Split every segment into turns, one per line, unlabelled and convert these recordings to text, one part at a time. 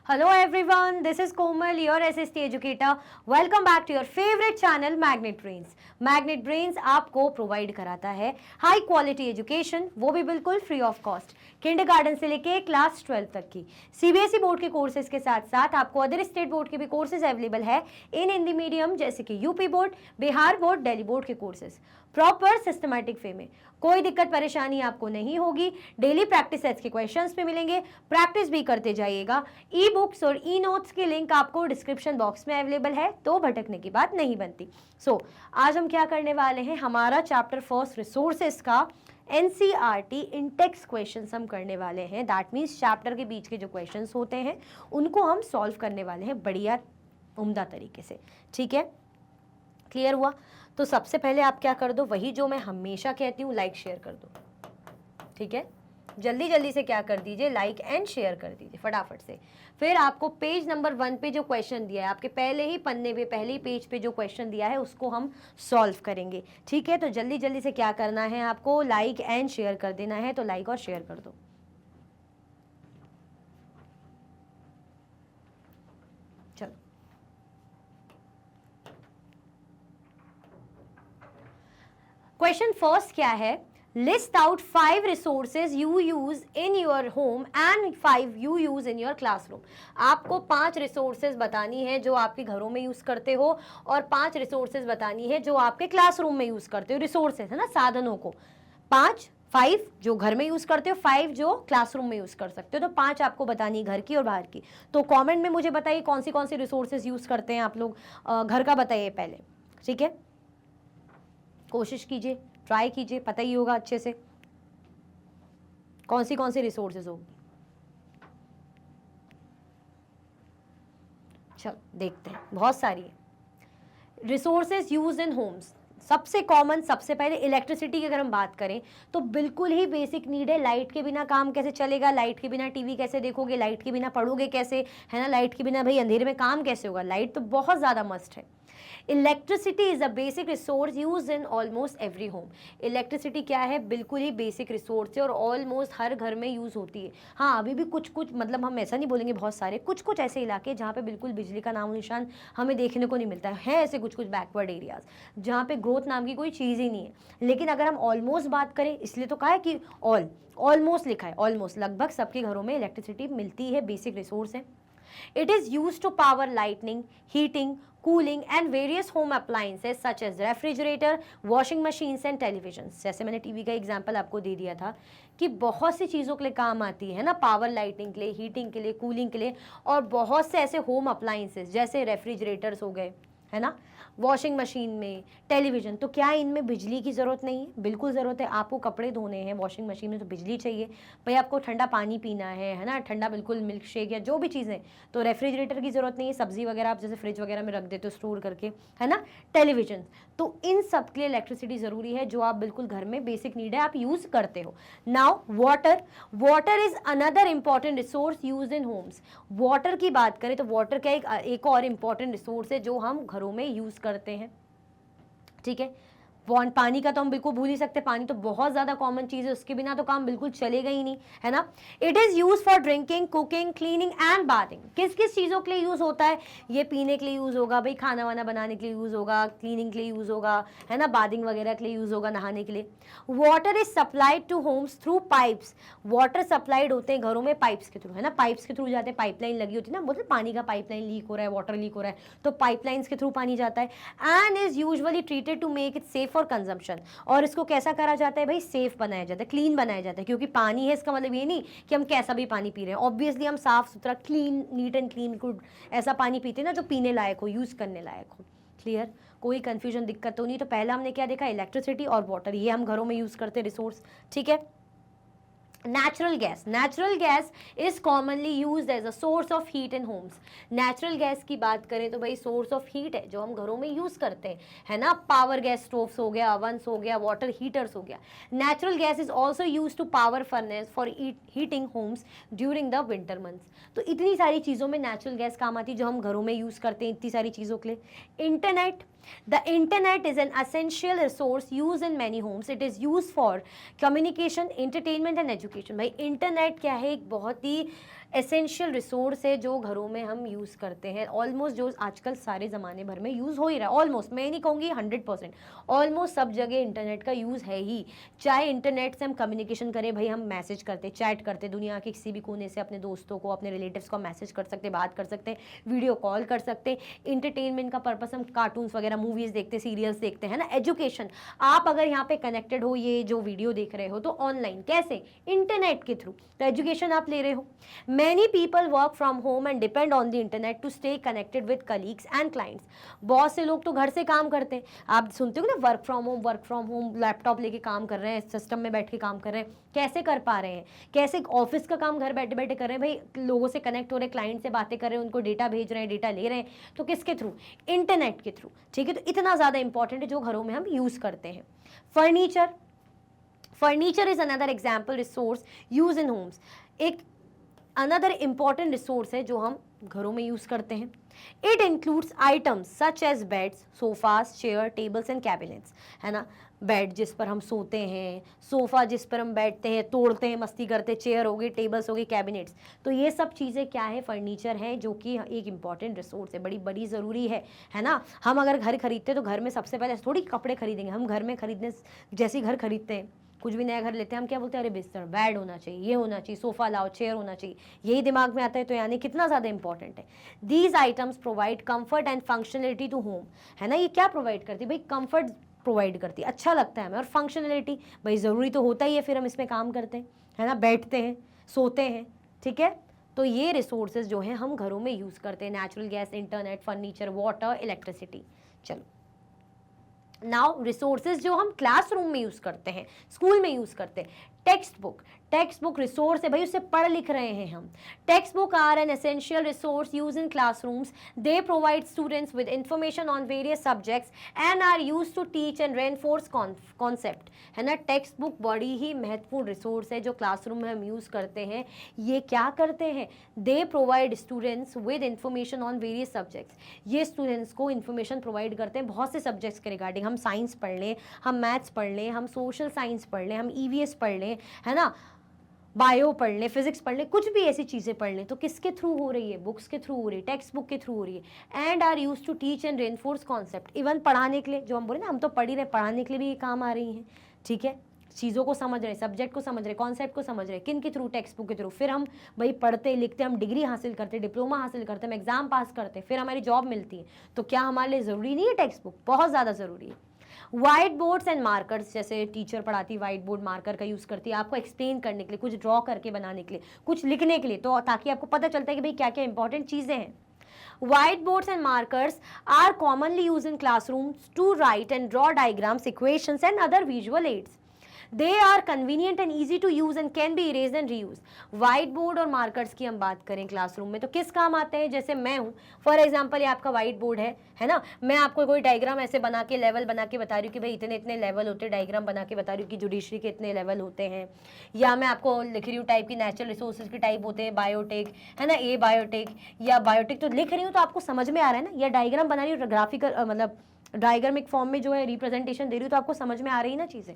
Hello everyone, this is Komal, your SST educator. Welcome back to your favorite channel Magnet Brains. Magnet Brains आपको provide कराता है high quality education, वो भी बिल्कुल free of cost, kindergarten से लेके class 12 तक की सीबीएसई बोर्ड के कोर्सेज के साथ साथ आपको अदर स्टेट बोर्ड के भी कोर्सेज अवेलेबल है इन हिंदी मीडियम, जैसे कि UP board, Bihar board, Delhi board के कोर्सेज प्रॉपर सिस्टमैटिक वे में। कोई दिक्कत परेशानी आपको नहीं होगी। डेली प्रैक्टिस सेट्स के क्वेश्चंस पे मिलेंगे, प्रैक्टिस भी करते जाइएगा। ई बुक्स और ई नोट्स की लिंक आपको डिस्क्रिप्शन बॉक्स में अवेलेबल है, तो भटकने की बात नहीं बनती। आज हम क्या करने वाले हैं, हमारा चैप्टर फर्स्ट रिसोर्सेज का एनसीईआरटी इंटेक्स क्वेश्चंस हम करने वाले हैं। दैट मीन्स चैप्टर के बीच के जो क्वेश्चंस होते हैं उनको हम सॉल्व करने वाले हैं बढ़िया उम्दा तरीके से। ठीक है, क्लियर हुआ? तो सबसे पहले आप क्या कर दो, वही जो मैं हमेशा कहती हूँ, लाइक शेयर कर दो। ठीक है, जल्दी जल्दी से क्या कर दीजिए, लाइक एंड शेयर कर दीजिए फटाफट से। फिर आपको पेज नंबर 1 पे जो क्वेश्चन दिया है, आपके पहले ही पन्ने पे, पहले ही पेज पे जो क्वेश्चन दिया है उसको हम सॉल्व करेंगे। ठीक है, तो जल्दी जल्दी से क्या करना है, आपको लाइक एंड शेयर कर देना है। तो लाइक और शेयर कर दो। चलो, क्वेश्चन फर्स्ट क्या है, list out 5 resources you use in your home and 5 you use in your classroom. आपको 5 रिसोर्सेज बतानी है जो आपके घरों में यूज करते हो, और 5 रिसोर्सेज बतानी है जो आपके क्लासरूम में यूज करते हो। रिसोर्सेज है ना, साधनों को 5 जो घर में यूज करते हो, 5 जो क्लासरूम में यूज कर सकते हो। तो 5 आपको बतानी है, घर की और बाहर की। तो कमेंट में मुझे बताइए कौन सी रिसोर्सेज यूज करते हैं आप लोग। घर का बताइए पहले। ठीक है, कोशिश कीजिए, ट्राई कीजिए, पता ही होगा अच्छे से कौन सी रिसोर्सेज होगी। चलो देखते हैं, बहुत सारी है रिसोर्सेज यूज इन होम्स। सबसे कॉमन, सबसे पहले इलेक्ट्रिसिटी की अगर हम बात करें तो बिल्कुल ही बेसिक नीड है। लाइट के बिना काम कैसे चलेगा, लाइट के बिना टीवी कैसे देखोगे, लाइट के बिना पढ़ोगे कैसे, है ना, लाइट के बिना भाई अंधेरे में काम कैसे होगा। लाइट तो बहुत ज़्यादा मस्ट है। Electricity is a basic resource use in almost every home. Electricity क्या है, बिल्कुल ही बेसिक रिसोर्स है और ऑलमोस्ट हर घर में यूज होती है। हाँ, अभी भी कुछ मतलब हम ऐसा नहीं बोलेंगे बहुत सारे, कुछ ऐसे इलाके जहाँ पे बिल्कुल बिजली का नामो निशान हमें देखने को नहीं मिलता है ऐसे कुछ बैकवर्ड एरियाज जहाँ पे ग्रोथ नाम की कोई चीज़ ही नहीं है। लेकिन अगर हम ऑलमोस्ट बात करें, इसलिए तो कहा है कि ऑलमोस्ट लिखा है, ऑलमोस्ट लगभग सबके घरों में इलेक्ट्रिसिटी मिलती है, बेसिक रिसोर्स है। It is used to power lighting, heating, cooling and various home appliances such as refrigerator, washing machines and televisions। जैसे मैंने टीवी का एग्जांपल आपको दे दिया था कि बहुत सी चीज़ों के लिए काम आती है ना, पावर लाइटिंग के लिए, हीटिंग के लिए, कूलिंग के लिए, और बहुत से ऐसे होम अप्लाइंसेस जैसे रेफ्रिजरेटर्स हो गए, है ना, वॉशिंग मशीन में, टेलीविज़न। तो क्या इनमें बिजली की ज़रूरत नहीं है? बिल्कुल ज़रूरत है। आपको कपड़े धोने हैं वॉशिंग मशीन में तो बिजली चाहिए भाई। आपको ठंडा पानी पीना है ना, ठंडा बिल्कुल मिल्क शेक या जो भी चीज़ें, तो रेफ्रिजरेटर की ज़रूरत नहीं है। सब्जी वगैरह आप जैसे फ्रिज वगैरह में रख देते हो स्टोर करके, है ना, टेलीविज़न। तो इन सब के लिए इलेक्ट्रिसिटी ज़रूरी है, जो आप बिल्कुल घर में बेसिक नीड है, आप यूज़ करते हो। Now water is another important resource use in Holmes. Water की बात करें तो वाटर क्या एक और इम्पॉर्टेंट रिसोर्स है जो हम घरों में यूज़ करते हैं। ठीक है, पानी का तो हम बिल्कुल भूल ही सकते, पानी तो बहुत ज़्यादा कॉमन चीज़ है, उसके बिना तो काम बिल्कुल चलेगा ही नहीं, है ना। It is use for drinking, cooking, cleaning and bathing. किस किस चीज़ों के लिए यूज़ होता है, ये पीने के लिए यूज़ होगा भाई, खाना वाना बनाने के लिए यूज़ होगा, क्लीनिंग के लिए यूज़ होगा, है ना, बाथिंग वगैरह के लिए यूज़ होगा, नहाने के लिए। Water is supplied to homes through pipes. Water supplied होते हैं घरों में पाइप्स के थ्रू, है ना, पाइप्स के थ्रू जाते हैं, पाइपलाइन लगी होती है ना, बोलते पानी का पाइपलाइन लीक हो रहा है, वाटर लीक हो रहा है, तो पाइपलाइंस के थ्रू पानी जाता है। And is usually treated to make it safe for consumption. और इसको कैसा करा जाता है भाई, सेफ बनाया जाता है, क्लीन बनाया जाता है, क्योंकि पानी है, इसका मतलब ये नहीं कि हम कैसा भी पानी पी रहे हैं। ऑब्वियसली हम साफ सुथरा, clean, neat and clean, good ऐसा पानी पीते हैं ना जो पीने लायक हो, यूज करने लायक हो। क्लियर, कोई कंफ्यूजन, दिक्कत तो नहीं। तो पहला हमने क्या देखा, इलेक्ट्रिसिटी और वाटर, ये हम घरों में यूज करते हैं रिसोर्स। ठीक है, Natural gas is commonly used as a source of heat in homes। Natural gas की बात करें तो भाई सोर्स ऑफ हीट है जो हम घरों में यूज करते हैं, है ना। पावर गैस स्टोव्स हो गया, ओवंस हो गया, वाटर हीटर्स हो गया। Natural gas is also use to power furnace for heating homes during the winter months. तो इतनी सारी चीज़ों में नेचुरल गैस काम आती है जो हम घरों में यूज़ करते हैं, इतनी सारी चीज़ों के लिए। Internet, the internet is an essential resource used in many homes। it is used for communication, entertainment and education। भाई इंटरनेट क्या है, एक बहुत ही एसेंशियल रिसोर्स है जो घरों में हम यूज़ करते हैं, ऑलमोस्ट जो आजकल सारे ज़माने भर में यूज़ हो ही रहा है, ऑलमोस्ट, मैं नहीं कहूँगी 100%, ऑलमोस्ट सब जगह इंटरनेट का यूज़ है ही। चाहे इंटरनेट से हम कम्युनिकेशन करें, भाई हम मैसेज करते, चैट करते, दुनिया के किसी भी कोने से अपने दोस्तों को, अपने रिलेटिव्स को मैसेज कर सकते, बात कर सकते, वीडियो कॉल कर सकते, इंटरटेनमेंट का पर्पस हम कार्टून्स वगैरह मूवीज़ देखते, सीरियल्स देखते हैं ना, एजुकेशन, आप अगर यहाँ पे कनेक्टेड हो, ये जो वीडियो देख रहे हो तो ऑनलाइन कैसे, इंटरनेट के थ्रू, तो एजुकेशन आप ले रहे हो। Many people work from home and depend on the internet to stay connected with colleagues and clients. बहुत से लोग तो घर से काम करते हैं, आप सुनते हो ना, वर्क फ्रॉम होम, लैपटॉप लेके काम कर रहे हैं, सिस्टम में बैठ के काम कर रहे हैं, कैसे कर पा रहे हैं, कैसे ऑफिस का काम घर बैठे बैठे कर रहे हैं, भाई लोगों से कनेक्ट हो रहे हैं, क्लाइंट से बातें कर रहे हैं, उनको डेटा भेज रहे हैं, डेटा ले रहे हैं, तो किसके थ्रू, इंटरनेट के थ्रू, ठीक है। तो इतना ज़्यादा इंपॉर्टेंट है जो घरों में हम यूज़ करते हैं। Furniture is another example resource use in homes, एक अनदर इम्पॉर्टेंट रिसोर्स है जो हम घरों में यूज़ करते हैं। It includes items such as beds, sofas, chair, tables and cabinets, है ना, बेड जिस पर हम सोते हैं, सोफ़ा जिस पर हम बैठते हैं, तोड़ते हैं, मस्ती करते हैं, चेयर हो गई, टेबल्स हो गई, कैबिनेट्स, तो ये सब चीज़ें क्या है, फर्नीचर है, जो कि एक इंपॉर्टेंट रिसोर्स है, बड़ी बड़ी ज़रूरी है ना। हम अगर घर खरीदते हैं तो घर में सबसे पहले थोड़ी कपड़े खरीदेंगे, हम घर में खरीदने जैसे घर खरीदते हैं, कुछ भी नया घर लेते हैं, हम क्या बोलते हैं, अरे बिस्तर, बेड होना चाहिए, ये होना चाहिए, सोफ़ा लाओ, चेयर होना चाहिए, यही दिमाग में आता है, तो यानी कितना ज़्यादा इंपॉर्टेंट है। These items provide comfort and functionality to home, है ना, ये क्या प्रोवाइड करती है भाई, कंफर्ट प्रोवाइड करती है, अच्छा लगता है हमें, और फंक्शनलिटी, भाई ज़रूरी तो होता ही है, फिर हम इसमें काम करते हैं, है ना, बैठते हैं, सोते हैं, ठीक है। तो ये रिसोर्सेज जो हैं हम घरों में यूज़ करते हैं, natural gas, internet, furniture, water, electricity. चलो, नाउ रिसोर्सेज जो हम क्लासरूम में यूज़ करते हैं, स्कूल में यूज़ करते हैं, टेक्स्ट बुक रिसोर्स है भाई, उससे पढ़ लिख रहे हैं हम। Textbook are an essential resource use in classrooms, they provide students with information on various subjects and are use to teach and reinforce concept, है ना। टेक्स्ट बुक बड़ी ही महत्वपूर्ण रिसोर्स है जो क्लासरूम में हम यूज़ करते हैं। ये क्या करते हैं, दे provide students with information on various subjects, ये स्टूडेंट्स को इन्फॉर्मेशन प्रोवाइड करते हैं बहुत से सब्जेक्ट्स के रिगार्डिंग, हम साइंस पढ़ लें, हम मैथ्स पढ़ लें, हम सोशल साइंस पढ़ लें, हम ईवीएस पढ़ लें, है ना, बायो पढ़ लें, फिजिक्स पढ़ लें, कुछ भी ऐसी चीज़ें पढ़ लें, तो किसके थ्रू हो रही है, बुक्स के थ्रू हो रही है, टेक्स्ट बुक के थ्रू हो रही है। And are use to teach and reinforce concept, even पढ़ाने के लिए, जो हम बोले ना, हम तो पढ़ ही रहे, पढ़ाने के लिए भी ये काम आ रही हैं, ठीक है। चीज़ों को समझ रहे, सब्जेक्ट को समझ रहे, कॉन्सेप्ट को समझ रहे, किन के थ्रू, टेक्स्ट बुक के थ्रू। फिर हम भाई पढ़ते लिखते, हम डिग्री हासिल करते, डिप्लोमा हासिल करते, हम एग्जाम पास करते, फिर हमारी जॉब मिलती है, तो क्या हमारे लिए ज़रूरी नहीं है टेक्स्ट बुक, बहुत ज़्यादा ज़रूरी है। व्हाइट बोर्ड्स एंड मार्कर्स, जैसे टीचर पढ़ाती व्हाइट बोर्ड मार्कर का यूज़ करती है आपको एक्सप्लेन करने के लिए, कुछ ड्रॉ करके बनाने के लिए, कुछ लिखने के लिए, तो ताकि आपको पता चलता है कि भाई क्या क्या इंपॉर्टेंट चीज़ें हैं। Whiteboards and markers are commonly used in classrooms to write and draw diagrams, equations and other visual aids. They are convenient and easy to use and can be erased and reused. White board और markers की हम बात करें classroom में तो किस काम आते हैं, जैसे मैं हूँ फॉर एग्जांपल, ये आपका व्हाइट बोर्ड है ना, मैं आपको कोई डायग्राम ऐसे बना के, लेवल बना के बता रही हूँ कि भाई इतने इतने लेवल होते हैं, डायग्राम बना के बता रही हूँ कि जुडिशरी के इतने लेवल होते हैं, या मैं आपको लिख रही हूँ टाइप की नेचुरल रिसोर्सेज के टाइप होते हैं, बायोटेक, है ना, ए बायोटेक या बायोटेक, तो लिख रही हूँ तो आपको समझ में आ रहा है ना, या डायग्राम बना रही हूँ ग्राफिकल, मतलब डायग्रामिक फॉर्म में जो है रिप्रेजेंटेशन दे रही हूँ, तो आपको समझ में आ रही ना चीज़ें।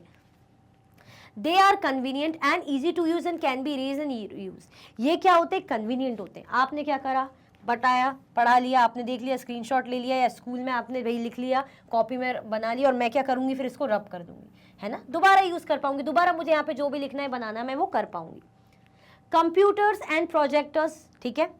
They are convenient and easy to use and can be erase and use. ये क्या होते हैं, कन्वीनियंट होते हैं। आपने क्या करा, बताया, पढ़ा लिया, आपने देख लिया, स्क्रीनशॉट ले लिया, या स्कूल में आपने वही लिख लिया, कॉपी में बना लिया, और मैं क्या करूँगी, फिर इसको रब कर दूंगी, है ना, दोबारा यूज़ कर पाऊंगी, दोबारा मुझे यहाँ पे जो भी लिखना है बनाना मैं वो कर पाऊंगी। कंप्यूटर्स एंड प्रोजेक्टर्स, ठीक है,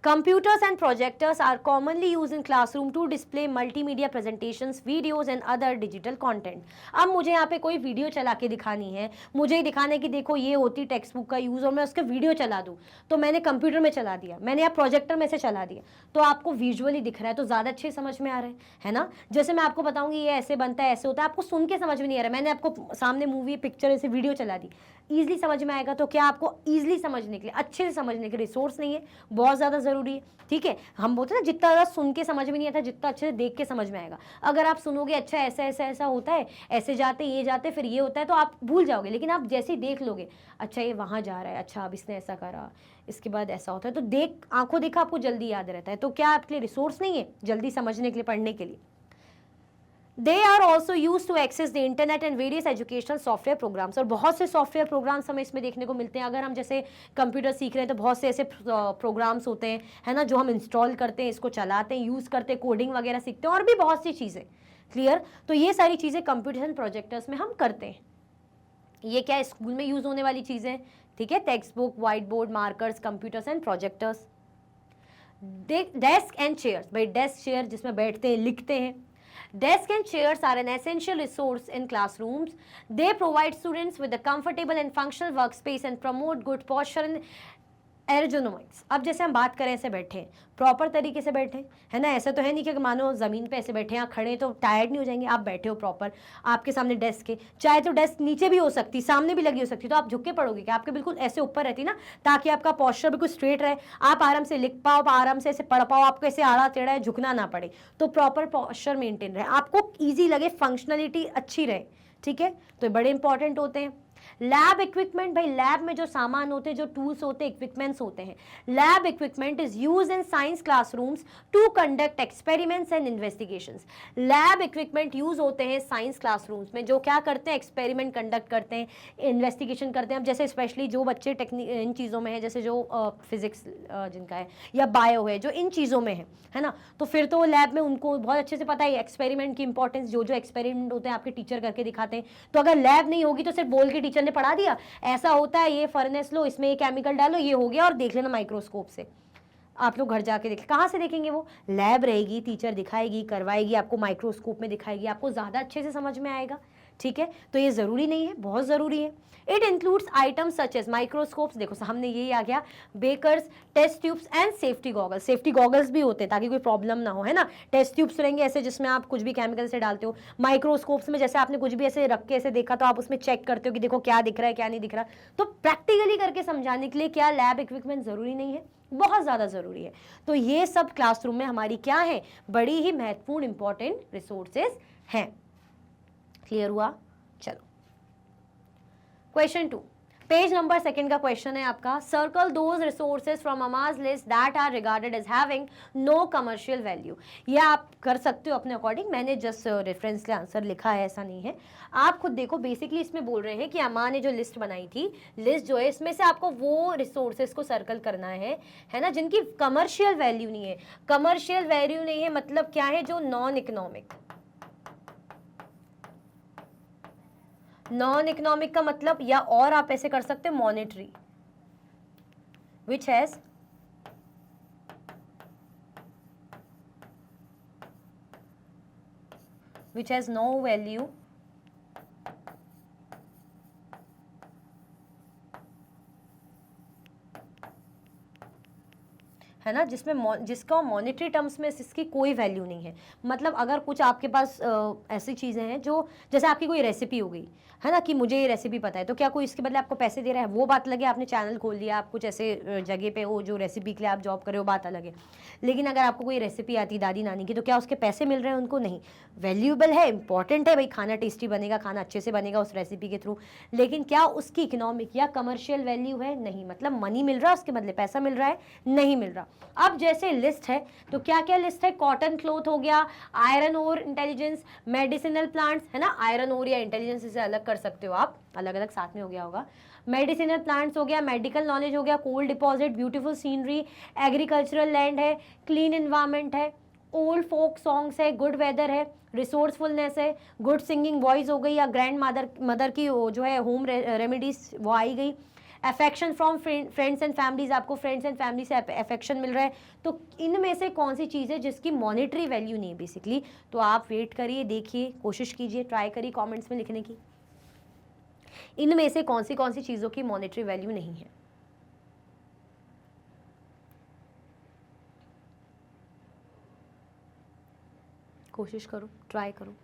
computers and projectors are commonly used in classroom to display multimedia presentations, videos and other digital content. अब मुझे यहाँ पे कोई वीडियो चला के दिखानी है, मुझे दिखाने की देखो ये होती टेक्स्ट बुक का यूज़, और मैं उसका वीडियो चला दूँ, तो मैंने कंप्यूटर में चला दिया, मैंने यहाँ प्रोजेक्टर में से चला दिया, तो आपको विजुअली दिख रहा है, तो ज़्यादा अच्छे समझ में आ रहा है ना। जैसे मैं आपको बताऊँगी ये ऐसे बनता है, ऐसे होता है, आपको सुन के समझ में नहीं आ रहा है, मैंने आपको सामने मूवी पिक्चर ऐसे वीडियो चला दी, ईजिली समझ में आएगा। तो क्या आपको ईजिली समझने के लिए, अच्छे से समझने के रिसोर्स नहीं है, बहुत ज़्यादा ज़रूरी है, ठीक है। हम बोलते हैं ना, जितना ज़्यादा सुन के समझ में नहीं आता, जितना अच्छे से देख के समझ में आएगा। अगर आप सुनोगे अच्छा ऐसा ऐसा ऐसा होता है, ऐसे जाते ये जाते फिर ये होता है, तो आप भूल जाओगे। लेकिन आप जैसे ही देख लोगे, अच्छा ये वहाँ जा रहा है, अच्छा अब इसने ऐसा करा, इसके बाद ऐसा होता है, तो देख आंखों देखा आपको जल्दी याद रहता है। तो क्या आपके लिए रिसोर्स नहीं है जल्दी समझने के लिए, पढ़ने के लिए। They are also use to access the internet and various educational software programs, और बहुत से सॉफ्टवेयर प्रोग्राम्स हमें इसमें देखने को मिलते हैं। अगर हम जैसे कंप्यूटर सीख रहे हैं तो बहुत से ऐसे प्रोग्राम्स होते हैं, है ना, जो हम इंस्टॉल करते हैं, इसको चलाते हैं, यूज़ करते हैं, कोडिंग वगैरह सीखते हैं, और भी बहुत सी चीज़ें। क्लियर? तो ये सारी चीज़ें कंप्यूटर प्रोजेक्टर्स में हम करते हैं। ये क्या है, स्कूल में यूज़ होने वाली चीज़ें, ठीक है, text book, white board, markers, computers and projectors. Desk and chairs, भाई डेस्क चेयर जिसमें बैठते हैं, लिखते हैं। Desk and chairs are an essential resource in classrooms. They provide students with a comfortable and functional workspace and promote good posture and ergonomics. अब जैसे हम बात करें ऐसे बैठे, प्रॉपर तरीके से बैठे, है ना, ऐसा तो है नहीं कि मानो ज़मीन पे ऐसे बैठे, यहाँ खड़े तो टायर्ड नहीं हो जाएंगे। आप बैठे हो प्रॉपर, आपके सामने डेस्क है, चाहे तो डेस्क नीचे भी हो सकती, सामने भी लगी हो सकती, तो आप झुक के पढ़ोगे क्या? आपके बिल्कुल ऐसे ऊपर रहती ना, ताकि आपका पॉस्चर बिल्कुल स्ट्रेट रहे, आप आराम से लिख पाओ, आराम से ऐसे पढ़ पाओ, आपको ऐसे आड़ा टेढ़ा झुकना ना पड़े, तो प्रॉपर पॉस्चर मेंटेन रहे, आपको ईजी लगे, फंक्शनलिटी अच्छी रहे, ठीक है, तो बड़े इंपॉर्टेंट होते हैं। लैब इक्विपमेंट, भाई लैब में जो सामान होते हैं, जो टूल्स होते हैं, इक्विपमेंट्स होते हैं, lab equipment is use in science classrooms to conduct experiments and investigations. Lab equipment use होते हैं साइंस क्लासरूम्स में, जो क्या करते हैं, एक्सपेरिमेंट कंडक्ट करते हैं, इन्वेस्टिगेशन करते हैं। अब जैसे स्पेशली जो बच्चे इन चीज़ों में है, जैसे जो फिजिक्स जिनका है या बायो है, जो इन चीज़ों में है ना, तो फिर तो लैब में उनको बहुत अच्छे से पता है एक्सपेरिमेंट की इंपॉर्टेंस, जो जो एक्सपेरिमेंट होते हैं आपके टीचर करके दिखाते हैं। तो अगर लैब नहीं होगी तो सिर्फ बोल के टीचर ने पढ़ा दिया, ऐसा होता है, ये फर्नेस लो, इसमें ये केमिकल डालो, ये हो गया, और देख लेना माइक्रोस्कोप से। आप लोग घर जाके देख, कहाँ से देखेंगे? वो लैब रहेगी, टीचर दिखाएगी, करवाएगी, आपको माइक्रोस्कोप में दिखाएगी, आपको ज़्यादा अच्छे से समझ में आएगा, ठीक है। तो ये ज़रूरी नहीं है, बहुत ज़रूरी है। It includes items such as microscopes, देखो सामने यही आ गया, beakers, test tubes and safety goggles. Safety goggles भी होते हैं ताकि कोई प्रॉब्लम ना हो, है ना। टेस्ट ट्यूब्स रहेंगे ऐसे, जिसमें आप कुछ भी केमिकल से डालते हो। माइक्रोस्कोप्स में जैसे आपने कुछ भी ऐसे रख के ऐसे देखा, तो आप उसमें चेक करते हो कि देखो क्या दिख रहा है, क्या नहीं दिख रहा। तो प्रैक्टिकली करके समझाने के लिए क्या लैब इक्विपमेंट ज़रूरी नहीं है? बहुत ज़्यादा ज़रूरी है। तो ये सब क्लासरूम में हमारी क्या है, बड़ी ही महत्वपूर्ण इंपॉर्टेंट रिसोर्सेज हैं। क्लियर हुआ? चलो क्वेश्चन 2, पेज नंबर 2 का क्वेश्चन है आपका। Circle those resources from among list that are regarded as having no commercial value. ये आप कर सकते हो अपने अकॉर्डिंग, मैंने जस्ट रेफरेंस के आंसर लिखा है, ऐसा नहीं है। आप खुद देखो, बेसिकली इसमें बोल रहे हैं कि अमा ने जो लिस्ट बनाई थी, लिस्ट जो है इसमें से आपको वो रिसोर्सेज को सर्कल करना है ना, जिनकी कमर्शियल वैल्यू नहीं है। कमर्शियल वैल्यू नहीं है मतलब क्या है? जो नॉन इकोनॉमिक। नॉन इकोनॉमिक का मतलब, या और आप ऐसे कर सकते हो, monetary, which has no value, है ना, जिसका मॉनेटरी टर्म्स में इसकी कोई वैल्यू नहीं है। मतलब अगर कुछ आपके पास ऐसी चीज़ें हैं जो, जैसे आपकी कोई रेसिपी हो गई, है ना, कि मुझे ये रेसिपी पता है, तो क्या कोई इसके बदले आपको पैसे दे रहा है? वो बात लगे, आपने चैनल खोल दिया, आप कुछ ऐसे जगह पे हो जो रेसिपी के लिए आप जॉब कर रहे हो, बात अलग है। लेकिन अगर आपको कोई रेसिपी आती दादी नानी की, तो क्या उसके पैसे मिल रहे हैं उनको? नहीं। वैल्यूएबल है, इंपॉर्टेंट है, भाई खाना टेस्टी बनेगा, खाना अच्छे से बनेगा उस रेसिपी के थ्रू, लेकिन क्या उसकी इकोनॉमिक या कमर्शियल वैल्यू है? नहीं। मतलब मनी मिल रहा है उसके बदले, पैसा मिल रहा है? नहीं मिल रहा। अब जैसे लिस्ट है, तो क्या क्या लिस्ट है? कॉटन क्लॉथ हो गया, iron ore intelligence, medicinal plants, है ना, आयरन ओर या इंटेलिजेंस से अलग कर सकते हो आप, अलग अलग साथ में हो गया होगा। मेडिसिनल प्लांट्स हो गया, मेडिकल नॉलेज हो गया, coal deposit, beautiful scenery, agricultural land है, क्लीन एनवायरमेंट है, ओल्ड फोक सॉन्ग्स है, गुड वेदर है, रिसोर्सफुलनेस है, गुड सिंगिंग वॉइस हो गई, या ग्रैंड मदर की जो है होम रेमेडीज वो आई गई। Affection from friends and families, आपको फ्रेंड्स एंड फैमिली से अफेक्शन मिल रहा है। तो इनमें से कौन सी चीज़ है जिसकी मॉनेटरी वैल्यू नहीं है बेसिकली? तो आप वेट करिए, देखिए, कोशिश कीजिए, ट्राई करिए कमेंट्स में लिखने की, इनमें से कौन सी चीज़ों की मॉनेटरी वैल्यू नहीं है। कोशिश करो, ट्राई करो।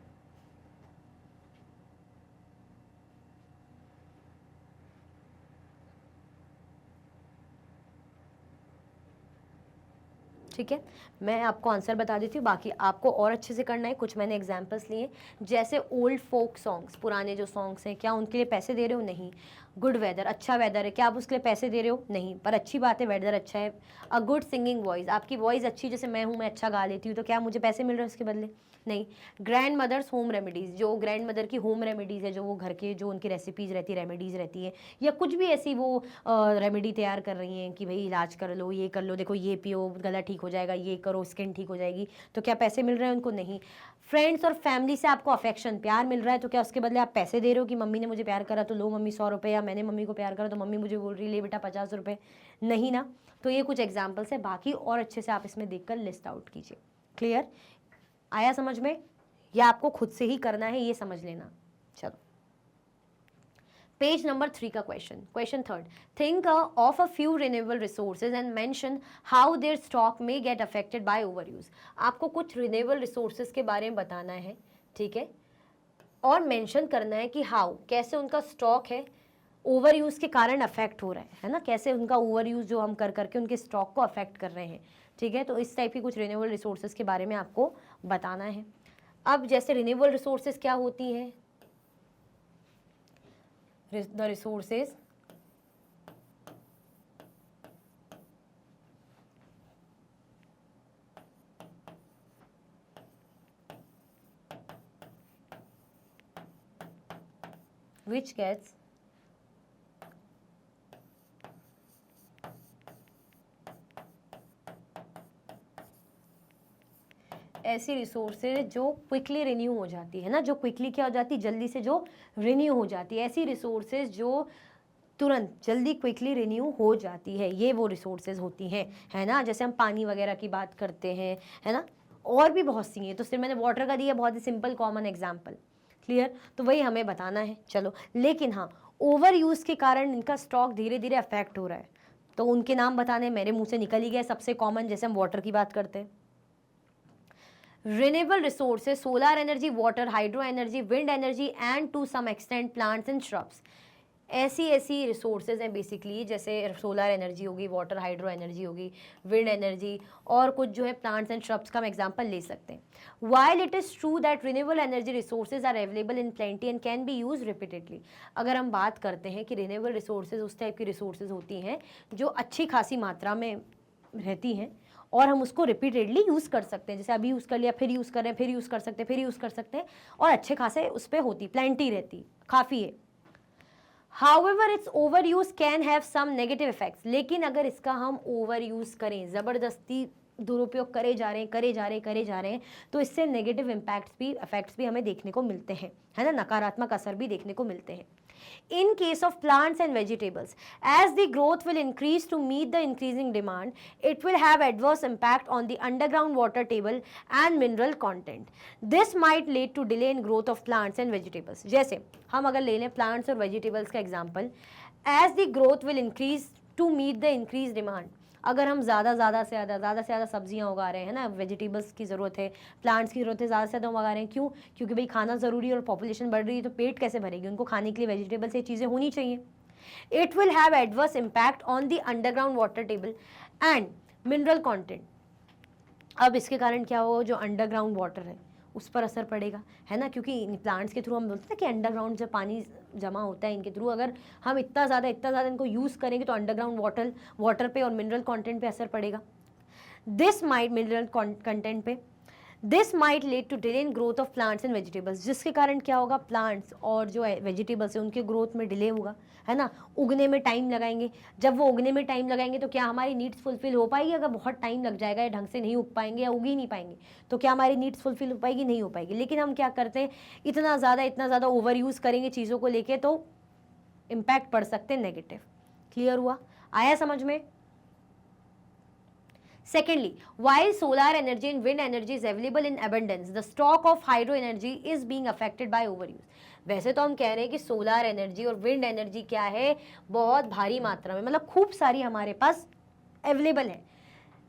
ठीक है, मैं आपको आंसर बता देती हूँ, बाकी आपको और अच्छे से करना है। कुछ मैंने एग्जांपल्स लिए, जैसे ओल्ड फोक सॉन्ग्स, पुराने जो सॉन्ग्स हैं, क्या उनके लिए पैसे दे रहे हो? नहीं। गुड वेदर, अच्छा वेदर है, क्या आप उसके लिए पैसे दे रहे हो? नहीं, पर अच्छी बात है, वेदर अच्छा है। अ गुड सिंगिंग वॉइस, आपकी वॉइस अच्छी, जैसे मैं हूँ, मैं अच्छा गा लेती हूँ, तो क्या मुझे पैसे मिल रहे हैं उसके बदले? नहीं। ग्रैंड मदर्स होम रेमेडीज़, जो ग्रैंड मदर की होम रेमेडीज़ है, जो वो घर के जो उनकी रेसिपीज़ रहती है, रेमेडीज़ रहती है, या कुछ भी ऐसी वो रेमेडी तैयार कर रही हैं कि भाई इलाज कर लो, ये कर लो, देखो ये पियो, गला ठीक हो जाएगा, ये करो, स्किन ठीक हो जाएगी, तो क्या पैसे मिल रहे हैं उनको? नहीं। फ्रेंड्स और फैमिली से आपको अफेक्शन, प्यार मिल रहा है, तो क्या उसके बदले आप पैसे दे रहे हो कि मम्मी ने मुझे प्यार करा तो लो मम्मी 100 रुपये, या मैंने मम्मी को प्यार करा तो मम्मी मुझे बोल रही ले बेटा 50 रुपये? नहीं ना। तो ये कुछ एग्जाम्पल्स है, बाकी और अच्छे से आप इसमें देखकर लिस्ट आउट कीजिए। क्लियर? आया समझ में? या आपको खुद से ही करना है, ये समझ लेना। चलो, पेज नंबर 3 का question third, think of a few renewable resources and mention how there stock may get affected by over use. आपको कुछ रिन्यूएबल रिसोर्सेज के बारे में बताना है, ठीक है, और मेंशन करना है कि हाउ, कैसे उनका स्टॉक है ओवर यूज के कारण अफेक्ट हो रहा है ना, कैसे उनका ओवर यूज जो हम कर करके उनके स्टॉक को अफेक्ट कर रहे हैं, ठीक है। तो इस टाइप की कुछ रिन्यूएबल रिसोर्सेज के बारे में आपको बताना है। अब जैसे रिन्यूएबल रिसोर्सेज क्या होती हैं, the resources which gets ऐसी रिसोर्सेज जो क्विकली रिन्यू हो जाती है ना, जो क्विकली क्या हो जाती है, जल्दी से जो रिन्यू हो जाती है, ऐसी रिसोर्सेज जो तुरंत जल्दी क्विकली रिन्यू हो जाती है, ये वो रिसोर्सेज होती हैं, है ना। जैसे हम पानी वगैरह की बात करते हैं, है ना, और भी बहुत सी हैं, तो सिर्फ मैंने वाटर का दिया, बहुत ही सिंपल कॉमन एग्जाम्पल। क्लियर? तो वही हमें बताना है। चलो, लेकिन हाँ, ओवर यूज़ के कारण इनका स्टॉक धीरे धीरे अफेक्ट हो रहा है, तो उनके नाम बताने मेरे मुंह से निकल ही गए। सबसे कॉमन, जैसे हम वाटर की बात करते हैं, renewable resources, solar energy, water, hydro energy, wind energy and to some extent plants and shrubs। ऐसी रिसोर्सेज हैं बेसिकली, जैसे सोलर एनर्जी होगी, वाटर हाइड्रो एनर्जी होगी, विंड एनर्जी, और कुछ जो है प्लांट्स एंड श्रब्स का हम एग्जांपल ले सकते हैं। While it is true that renewable energy resources are available in plenty and can be use repeatedly. अगर हम बात करते हैं कि रिन्यूएबल रिसोर्सेज उस टाइप की रिसोर्सेज होती हैं जो अच्छी खासी मात्रा में रहती हैं और हम उसको रिपीटेडली यूज़ कर सकते हैं, जैसे अभी यूज़ कर लिया, फिर यूज़ कर रहे हैं, फिर यूज़ कर सकते हैं, फिर यूज़ कर सकते हैं, और अच्छे खासे उस पर होती, प्लेंटी रहती, काफ़ी है। However, its overuse can have some negative effects। लेकिन अगर इसका हम ओवर यूज़ करें, ज़बरदस्ती दुरुपयोग करे जा रहे हैं, तो इससे नेगेटिव इफेक्ट्स भी हमें देखने को मिलते हैं, है ना, नकारात्मक असर भी देखने को मिलते हैं। In case of plants and vegetables, as the growth will increase to meet the increasing demand, it will have adverse impact on the underground water table and mineral content. This might lead to delay in growth of plants and vegetables। जैसे हम अगर ले लें plants और vegetables का example, as the growth will increase to meet the increased demand, अगर हम ज़्यादा से ज़्यादा सब्जियां उगा रहे हैं ना, वेजिटेबल्स की ज़रूरत है, प्लांट्स की ज़रूरत है, ज़्यादा से ज़्यादा उगा रहे हैं, क्यों? क्योंकि भाई खाना ज़रूरी है और पॉपुलेशन बढ़ रही है, तो पेट कैसे भरेगी, उनको खाने के लिए वेजिटेबल्स ये चीज़ें होनी चाहिए। It will have adverse impact on the underground water table and mineral content. अब इसके कारण क्या होगा, जो अंडरग्राउंड वाटर है उस पर असर पड़ेगा, है ना, क्योंकि प्लांट्स के थ्रू हम बोलते हैं कि अंडरग्राउंड जब पानी जमा होता है इनके थ्रू, अगर हम इतना ज़्यादा इनको यूज़ करेंगे तो अंडरग्राउंड वाटर पे और मिनरल कंटेंट पे असर पड़ेगा। मिनरल कंटेंट पे this might lead to delay in growth of plants and vegetables, जिसके कारण क्या होगा, प्लांट्स और जो वेजिटेबल्स है उनके ग्रोथ में डिले होगा, है ना, उगने में टाइम लगाएंगे। जब वो उगने में टाइम लगाएंगे तो क्या हमारी नीड्स फुलफिल हो पाएगी? अगर बहुत टाइम लग जाएगा या ढंग से नहीं उग पाएंगे या उग ही नहीं पाएंगे, तो क्या हमारी नीड्स फुलफिल हो पाएगी? नहीं हो पाएगी। लेकिन हम क्या करते हैं, इतना ज़्यादा ओवर यूज़ करेंगे चीज़ों को लेके, तो इम्पैक्ट पड़ सकते हैं नेगेटिव। क्लियर हुआ? आया समझ में? Secondly, while solar energy and wind energy is available in abundance, the stock of hydro energy is being affected by overuse। वैसे तो हम कह रहे हैं कि सोलार एनर्जी और विंड एनर्जी क्या है, बहुत भारी मात्रा में, मतलब खूब सारी हमारे पास अवेलेबल है,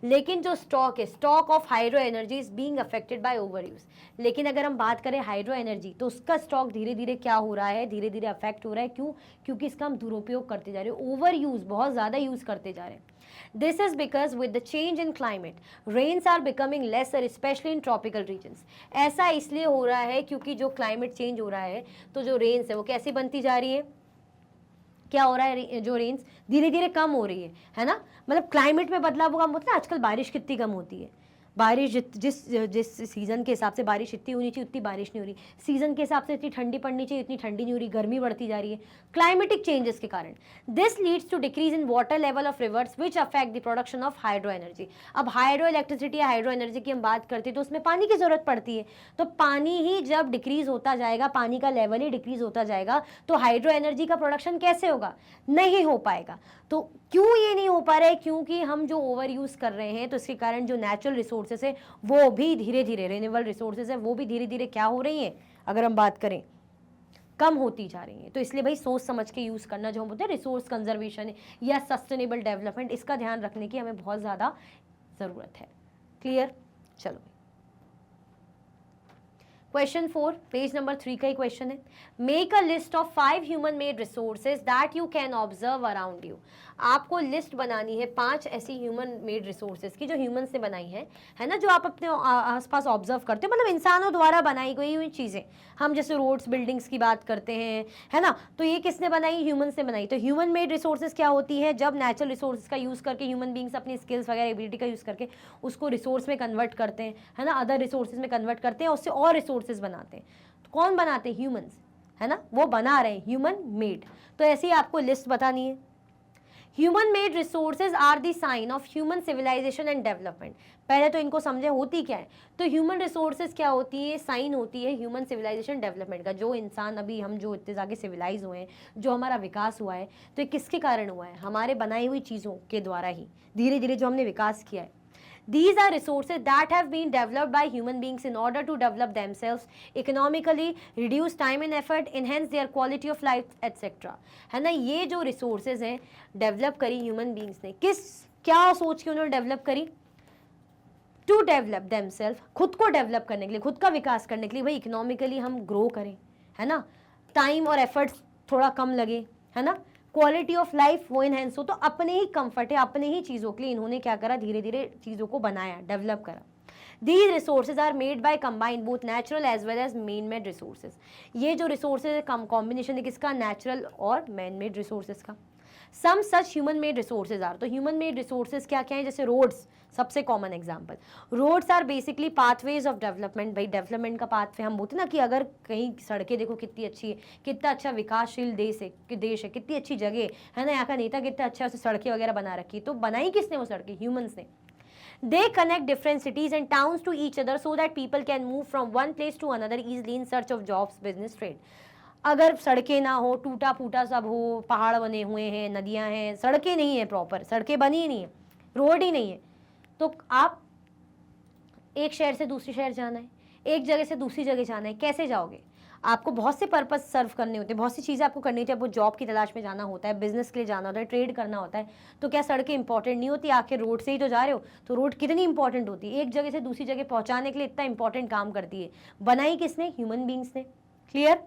लेकिन जो स्टॉक है, stock of hydro energy is being affected by over use. लेकिन अगर हम बात करें हाइड्रो एनर्जी, तो उसका स्टॉक धीरे धीरे क्या हो रहा है, धीरे धीरे अफेक्ट हो रहा है। क्यों? क्योंकि इसका हम दुरुपयोग करते जा रहे हैं, ओवर यूज, बहुत ज़्यादा यूज करते जा रहे हैं। This is because with the change in climate, rains are becoming lesser, especially in tropical regions. ऐसा इसलिए हो रहा है क्योंकि जो क्लाइमेट चेंज हो रहा है, तो जो रेन्स है वो कैसी बनती जा रही है, क्या हो रहा है, जो रेन्स धीरे धीरे कम हो रही है ना। मतलब क्लाइमेट में बदलाव हुआ, मतलब आजकल बारिश कितनी कम होती है, बारिश जिस सीज़न के हिसाब से बारिश इतनी होनी चाहिए उतनी बारिश नहीं हो रही, सीज़न के हिसाब से इतनी ठंडी पड़नी चाहिए इतनी ठंडी नहीं हो रही, गर्मी बढ़ती जा रही है क्लाइमेटिक चेंजेस के कारण। This leads to decrease in water level of rivers which affect the production of hydro energy. अब हाइड्रो इलेक्ट्रिसिटी या हाइड्रो एनर्जी की हम बात करते हैं तो उसमें पानी की जरूरत पड़ती है, तो पानी ही जब डिक्रीज होता जाएगा, पानी का लेवल ही डिक्रीज होता जाएगा, तो हाइड्रो एनर्जी का प्रोडक्शन कैसे होगा, नहीं हो पाएगा। तो क्यों ये नहीं हो पा रहा है, क्योंकि हम जो ओवर यूज कर रहे हैं, तो इसके कारण जो नेचुरल रिसोर्सेज है वो भी धीरे धीरे, रिन्यूएबल रिसोर्सेज है वो भी धीरे धीरे क्या हो रही हैं, अगर हम बात करें कम होती जा रही है। तो इसलिए भाई सोच समझ के यूज करना, जो हम बोलते हैं रिसोर्स कंजर्वेशन या सस्टेनेबल डेवलपमेंट, इसका ध्यान रखने की हमें बहुत ज़्यादा ज़रूरत है। क्लियर? चलो क्वेश्चन 4 पेज नंबर 3 का ही क्वेश्चन है। Make a list of 5 human made resources that you can observe around you. आपको लिस्ट बनानी है 5 ऐसी ह्यूमन मेड रिसोर्सेज की जो ह्यूमन से बनाई है ना, जो आप अपने आसपास ऑब्जर्व करते हो, मतलब इंसानों द्वारा बनाई गई हुई चीज़ें। हम जैसे रोड्स बिल्डिंग्स की बात करते हैं, है ना, तो ये किसने बनाई, ह्यूमन से बनाई। तो ह्यूमन मेड रिसोर्सेज क्या होती है, जब नेचुरल रिसोर्सेज का यूज़ करके ह्यूमन बींग्स अपनी स्किल्स वगैरह एबिलिटी का यूज़ करके उसको रिसोर्स में कन्वर्ट करते हैं, है ना, अदर रिसोर्सेज में कन्वर्ट करते हैं, उससे और रिसोर्सेज बनाते हैं। तो कौन बनाते हैं, ह्यूमंस, है ना, वो बना रहे हैं ह्यूमन मेड। तो ऐसे ही आपको लिस्ट बतानी है। Human made resources are the sign of human civilization and development. पहले तो इनको समझे होती क्या है। तो ह्यूमन रिसोर्सेज क्या होती है, साइन होती है ह्यूमन सिविलाइजेशन डेवलपमेंट का। जो इंसान अभी हम जो इतने आगे सिविलाइज हुए हैं, जो हमारा विकास हुआ है, तो ये किसके कारण हुआ है, हमारे बनाई हुई चीज़ों के द्वारा ही धीरे धीरे जो हमने विकास किया है। These are resources that have been developed by human beings in order to develop themselves economically, reduce time and effort, enhance their quality of life, etc. है ना, ये जो resources हैं डेवलप करी ह्यूमन बींग्स ने, किस क्या सोच के उन्होंने डेवलप करी, टू डेवलप देमसेल्फ, खुद को डेवलप करने के लिए, खुद का विकास करने के लिए, भाई इकोनॉमिकली हम ग्रो करें, है ना, टाइम और एफर्ट्स थोड़ा कम लगे, है ना, क्वालिटी ऑफ लाइफ वो इनहेंस हो। तो अपने ही कंफर्ट है, अपने ही चीज़ों के लिए इन्होंने क्या करा, धीरे धीरे चीज़ों को बनाया, डेवलप करा। These resources are made by combined both natural as well as man-made resources. ये जो resources है कॉम्बिनेशन है किसका, नेचुरल और man-made resources का। Some such human-made resources are, तो human-made resources क्या क्या है, जैसे रोड्स, सबसे common example. Roads are basically pathways of development. भाई डेवलपमेंट का पाथवे हम बोलते ना कि अगर कहीं सड़कें देखो कितनी अच्छी है, कितना अच्छा विकासशील देश है, कितनी अच्छी जगह है ना, यहाँ का नेता कितना अच्छा से सड़कें वगैरह बना रखी है, तो बनाई किसने वो सड़कें, ह्यूमंस ने। They connect different cities and towns to each other so that people can move from one place to another easily in search of jobs, business, trade. अगर सड़कें ना हो, टूटा फूटा सब हो, पहाड़ बने हुए हैं, नदियां हैं, सड़कें नहीं है, प्रॉपर सड़कें बनी ही नहीं है, रोड ही नहीं है, तो आप एक शहर से दूसरे शहर जाना है, एक जगह से दूसरी जगह जाना है, कैसे जाओगे। आपको बहुत से पर्पस सर्व करने होते हैं, बहुत सी चीज़ें आपको करनी होती है। आपको जॉब की तलाश में जाना होता है, बिजनेस के लिए जाना होता है, ट्रेड करना होता है, तो क्या सड़कें इंपॉर्टेंट नहीं होती, आखिर रोड से ही तो जा रहे हो, तो रोड कितनी इंपॉर्टेंट होती है, एक जगह से दूसरी जगह पहुंचाने के लिए इतना इंपॉर्टेंट काम करती है। बनाई किसने, ह्यूमन बींग्स ने। Clear.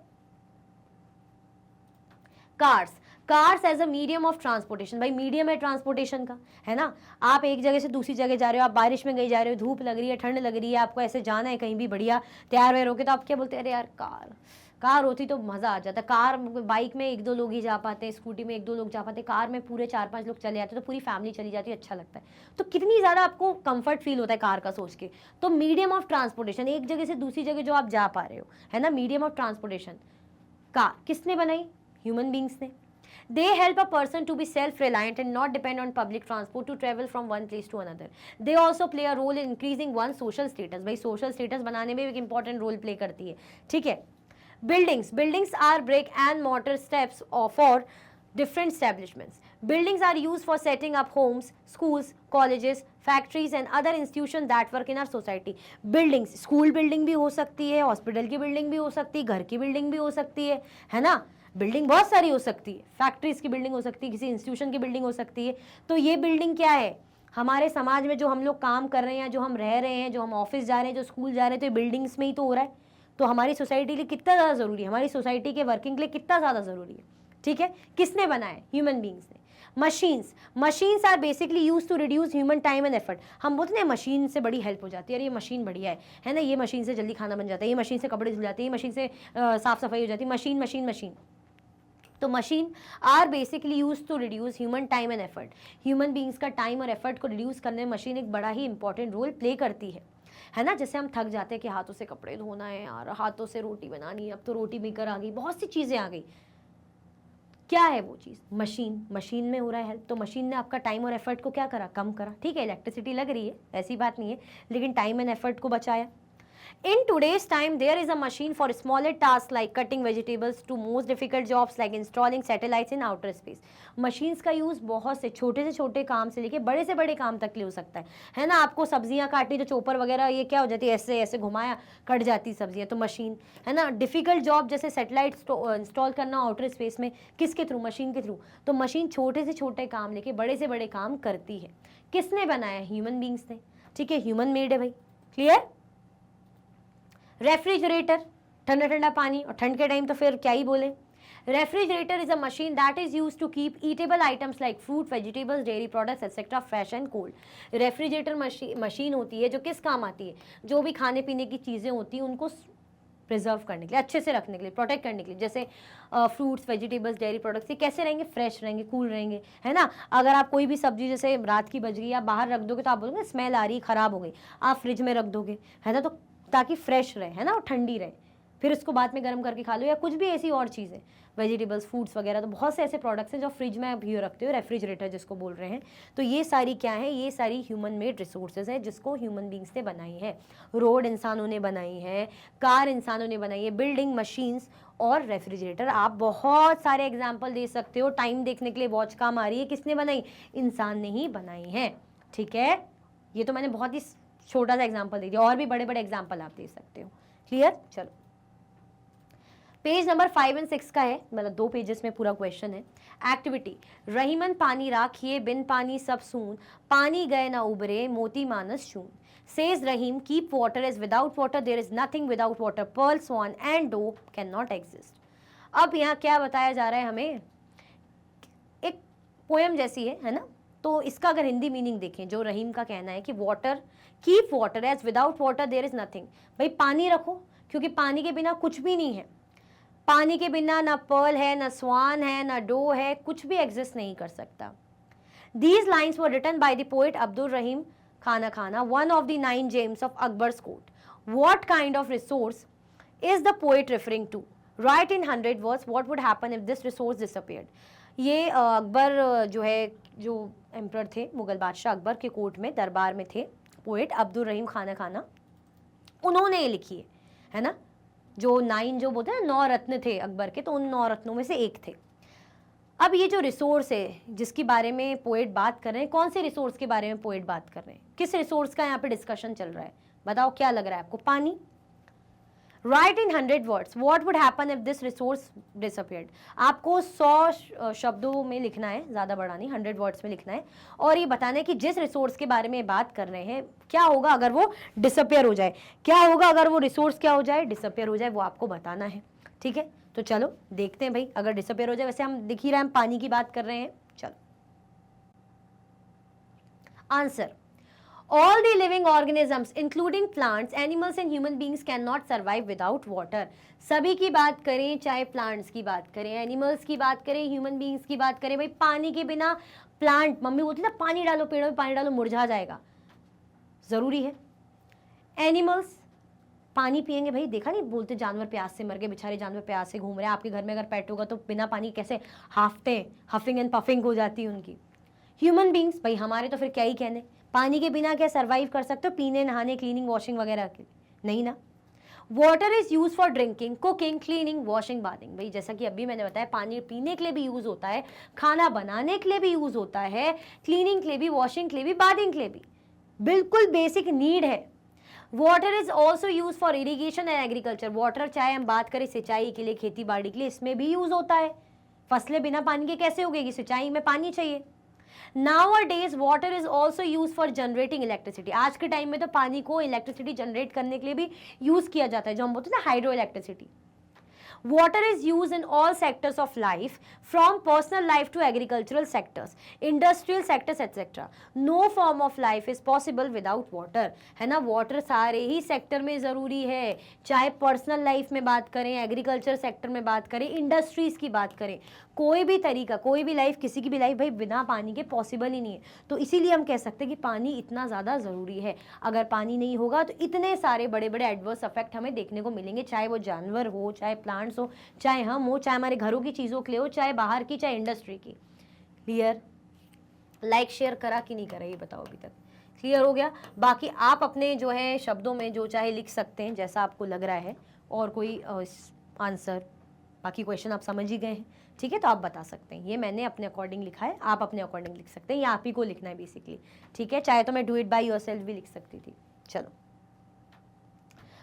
Cars as a medium of transportation. भाई मीडियम है ट्रांसपोर्टेशन का, है ना, आप एक जगह से दूसरी जगह जा रहे हो, आप बारिश में कहीं जा रहे हो, धूप लग रही है, ठंड लग रही है, आपको ऐसे जाना है कहीं भी बढ़िया तैयार वैयार होके, तो आप क्या बोलते हैं, अरे यार कार होती तो मज़ा आ जाता। कार, बाइक में 1-2 लोग ही जा पाते हैं, स्कूटी में 1-2 लोग जा पाते हैं, कार में पूरे 4-5 लोग चले जाते हैं, तो पूरी फैमिली चली जाती है, अच्छा लगता है। तो कितनी ज़्यादा आपको कंफर्ट फील होता है कार का सोच के। तो मीडियम ऑफ ट्रांसपोर्टेशन, एक जगह से दूसरी जगह जो आप जा पा रहे हो, है ना, मीडियम ऑफ ट्रांसपोर्टेशन। कार किसने बनाई, ह्यूमन बींग्स ने। They help a person to be self-reliant and not depend on public transport to travel from one place to another. They also play a role in increasing one's social status. भाई social status बनाने में भी एक important role play करती है, ठीक है। Buildings are brick and mortar steps for different establishments. Buildings are used for setting up homes, schools, colleges, factories and other institutions that work in our society. Buildings, school building भी हो सकती है, hospital की building भी हो सकती है, घर की बिल्डिंग भी हो सकती है ना, बिल्डिंग बहुत सारी हो सकती है, फैक्ट्रीज की बिल्डिंग हो सकती है, किसी इंस्टीट्यूशन की बिल्डिंग हो सकती है। तो ये बिल्डिंग क्या है, हमारे समाज में जो हम लोग काम कर रहे हैं, जो हम रह रहे हैं, जो हम ऑफिस जा रहे हैं, जो स्कूल जा रहे हैं, तो ये बिल्डिंग्स में ही तो हो रहा है। तो हमारी सोसाइटी के लिए कितना ज़्यादा ज़रूरी है, हमारी सोसाइटी के वर्किंग के लिए कितना ज़्यादा ज़रूरी है। ठीक है, किसने बनाया? ह्यूमन बींग्स ने। Machines are basically use to reduce human time and effort. हम बोलते हैं मशीन से बड़ी हेल्प हो जाती है, अरे ये मशीन बढ़िया है ना, ये मशीन से जल्दी खाना बन जाता है, ये मशीन से कपड़े धुल जाते हैं, ये मशीन से साफ सफाई हो जाती है, मशीन मशीन मशीन। तो machine are basically use to reduce human time and effort. Human beings का टाइम और एफर्ट को रिड्यूस करने में मशीन एक बड़ा ही इंपॉर्टेंट रोल प्ले करती है ना। जैसे हम थक जाते हैं कि हाथों से कपड़े धोना है यार, हाथों से रोटी बनानी है, अब तो रोटी मेकर आ गई, बहुत सी चीज़ें आ गई। क्या है वो चीज़? मशीन में हो रहा है हेल्प। तो मशीन ने आपका टाइम और एफर्ट को क्या करा? कम करा। ठीक है, इलेक्ट्रिसिटी लग रही है, ऐसी बात नहीं है, लेकिन टाइम एंड एफर्ट को बचाया। In today's time, there is a machine for smaller tasks like cutting vegetables to most difficult jobs like installing satellites in outer space. Machines का यूज़ बहुत से छोटे काम से लेके बड़े से बड़े काम तक ले हो सकता है ना। आपको सब्जियां काटनी, जो चोपर वगैरह, ये क्या हो जाती है, ऐसे ऐसे घुमाया कट जाती सब्जियां, तो मशीन है ना। डिफिकल्ट जॉब जैसे सैटेलाइट इंस्टॉल करना आउटर स्पेस में, किसके थ्रू? मशीन के थ्रू। तो मशीन छोटे से छोटे काम लेके बड़े से बड़े काम करती है। किसने बनाया? ह्यूमन बींग्स ने। ठीक है, ह्यूमन मेड है भाई, क्लियर। रेफ्रिजरेटर, ठंडा ठंडा पानी, और ठंड के टाइम तो फिर क्या ही बोले। Refrigerator is a machine that is use to keep eatable items like fruit, vegetables, dairy products etcetera fresh and cold. Refrigerator machine होती है जो किस काम आती है? जो भी खाने पीने की चीज़ें होती हैं उनको प्रिजर्व करने के लिए, अच्छे से रखने के लिए, प्रोटेक्ट करने के लिए। जैसे फ्रूट्स, वेजिटेबल्स, डेयरी प्रोडक्ट्स, ये कैसे रहेंगे? फ्रेश रहेंगे, कूल रहेंगे, है ना। अगर आप कोई भी सब्जी जैसे रात की बच गई, आप बाहर रख दोगे तो आप बोलोगे स्मेल आ रही, ख़राब हो गई, आप फ्रिज में रख दोगे, है ना, तो ताकि फ्रेश रहे, है ना, और ठंडी रहे, फिर उसको बाद में गर्म करके खा लो, या कुछ भी ऐसी और चीज़ें, वेजिटेबल्स, फ्रूट्स वगैरह। तो बहुत से ऐसे प्रोडक्ट्स हैं जो फ्रिज में भी रखते हो, रेफ्रिजरेटर जिसको बोल रहे हैं। तो ये सारी क्या है? ये सारी ह्यूमन मेड रिसोर्सेज है जिसको ह्यूमन बींग्स ने बनाई है। रोड इंसानों ने बनाई है, कार इंसानों ने बनाई है, बिल्डिंग, मशीन्स और रेफ्रिजरेटर। आप बहुत सारे एग्जाम्पल दे सकते हो। टाइम देखने के लिए वॉच काम आ रही है, किसने बनाई? इंसान ने ही बनाई है। ठीक है, ये तो मैंने बहुत ही छोटा सा एग्जाम्पल दे दिया, और भी बड़े बड़े एग्जाम्पल आप दे सकते हो। क्लियर? चलो, पेज नंबर 5 और 6 का है, मतलब 2 पेजेस में पूरा क्वेश्चन है। एक्टिविटी, रहीमन पानी राखिए, बिन पानी सब सून, पानी गए ना उबरे, मोती मानस चून। Says Rahim, keep water as without water there is nothing without water, pearl, swan and dough cannot exist. अब यहाँ क्या बताया जा रहा है हमें? एक पोएम जैसी है ना। तो इसका अगर हिंदी मीनिंग देखें, जो रहीम का कहना है कि water, keep water as without water there is nothing, भाई पानी रखो, क्योंकि पानी के बिना कुछ भी नहीं है। पानी के बिना ना पर्ल है, ना स्वान है, ना डो है, कुछ भी एग्जिस्ट नहीं कर सकता। These lines were written by the poet Abdul Rahim Khana Khana, one of the 9 gems of Akbar's court. What kind of resource is the poet referring to? Write in 100 words what would happen if this resource disappeared. ये अकबर जो है, जो emperor थे, मुगल बादशाह अकबर के court में, दरबार में थे, पोएट अब्दुल रहीम खाना खाना, उन्होंने ये लिखी है ना। जो 9 जो बोलते हैं 9 रत्न थे अकबर के, तो उन 9 रत्नों में से एक थे। अब ये जो रिसोर्स है जिसके बारे में पोएट बात कर रहे हैं, कौन से रिसोर्स के बारे में पोएट बात कर रहे हैं? किस रिसोर्स का यहाँ पे डिस्कशन चल रहा है? बताओ, क्या लग रहा है आपको? पानी। Right in 100 words what would happen if this resource disappeared. आपको 100 शब्दों में लिखना है, ज़्यादा बड़ा नहीं, 100 वर्ड्स में लिखना है, और ये बताना है कि जिस रिसोर्स के बारे में बात कर रहे हैं, क्या होगा अगर वो डिसअपियर हो जाए, क्या होगा अगर वो रिसोर्स क्या हो जाए? डिसअपियर हो जाए, वो आपको बताना है। ठीक है, तो चलो देखते हैं भाई, अगर डिसअपियर हो जाए, वैसे हम दिख ही रहे हैं, हम पानी की बात कर रहे हैं। चलो, answer, all the living organisms including plants, animals and human beings cannot survive without water. सभी की बात करें, चाहे प्लांट्स की बात करें, एनिमल्स की बात करें, ह्यूमन बींग्स की बात करें, भाई पानी के बिना प्लांट, मम्मी बोलती ना पानी डालो पेड़ों में, पानी डालो मुरझा जाएगा, जरूरी है। एनिमल्स पानी पिएंगे, भाई देखा नहीं, बोलते जानवर प्यास से मर गए, बेचारे जानवर प्यास से घूम रहे हैं। आपके घर में अगर पेट होगा तो बिना पानी कैसे हाफते, हफिंग एंड पफिंग हो जाती है उनकी। ह्यूमन बींग्स, भाई हमारे तो फिर क्या ही कहने, पानी के बिना क्या सर्वाइव कर सकते हो? पीने, नहाने, क्लीनिंग, वॉशिंग वगैरह के नहीं ना। Water is use for drinking, cooking, cleaning, washing, bathing. भाई जैसा कि अभी मैंने बताया, पानी पीने के लिए भी यूज होता है, खाना बनाने के लिए भी यूज होता है, क्लीनिंग के लिए भी, वॉशिंग के लिए भी, बाथिंग के लिए भी, बिल्कुल बेसिक नीड है। Water is also use for irrigation and agriculture. Water चाहे हम बात करें सिंचाई के लिए, खेती बाड़ी के लिए, इसमें भी यूज होता है। फसलें बिना पानी के कैसे उगेगी? सिंचाई में पानी चाहिए। Nowadays water is also used for generating electricity. आज के टाइम में तो पानी को इलेक्ट्रिसिटी जनरेट करने के लिए भी यूज किया जाता है, जो हम बोलते हैं ना hydro electricity. Water is used in all sectors of life, from personal life to agricultural sectors, industrial sectors, etc. No form of life is possible without water. है ना, water सारे ही सेक्टर में ज़रूरी है, चाहे पर्सनल लाइफ में बात करें, एग्रीकल्चर सेक्टर में बात करें, इंडस्ट्रीज़ की बात करें, कोई भी तरीका, कोई भी लाइफ, किसी की भी लाइफ भाई बिना पानी के पॉसिबल ही नहीं है. तो इसीलिए हम कह सकते हैं कि पानी इतना ज़्यादा ज़रूरी है. अगर पानी नहीं होगा तो इतने सारे बड़े बड़े एडवर्स इफेक्ट हमें देखने को मिलेंगे, चाहे वो जानवर हो, चाहे प्लांट्स हो, चाहे हम हो, चाहे हमारे घरों की चीज़ों के लिए हो, चाहे बाहर की, चाहे इंडस्ट्री की. क्लियर? लाइक शेयर करा कि नहीं करा ये बताओ अभी तक. क्लियर हो गया? बाकी आप अपने जो है शब्दों में जो चाहे लिख सकते हैं जैसा आपको लग रहा है, और कोई आंसर, बाकी क्वेश्चन आप समझ ही गए हैं. ठीक है, तो आप बता सकते हैं. ये मैंने अपने अकॉर्डिंग लिखा है, आप अपने अकॉर्डिंग लिख सकते हैं, या आप ही को लिखना है बेसिकली. ठीक है, चाहे तो मैं डू इट बाय योरसेल्फ भी लिख सकती थी. चलो,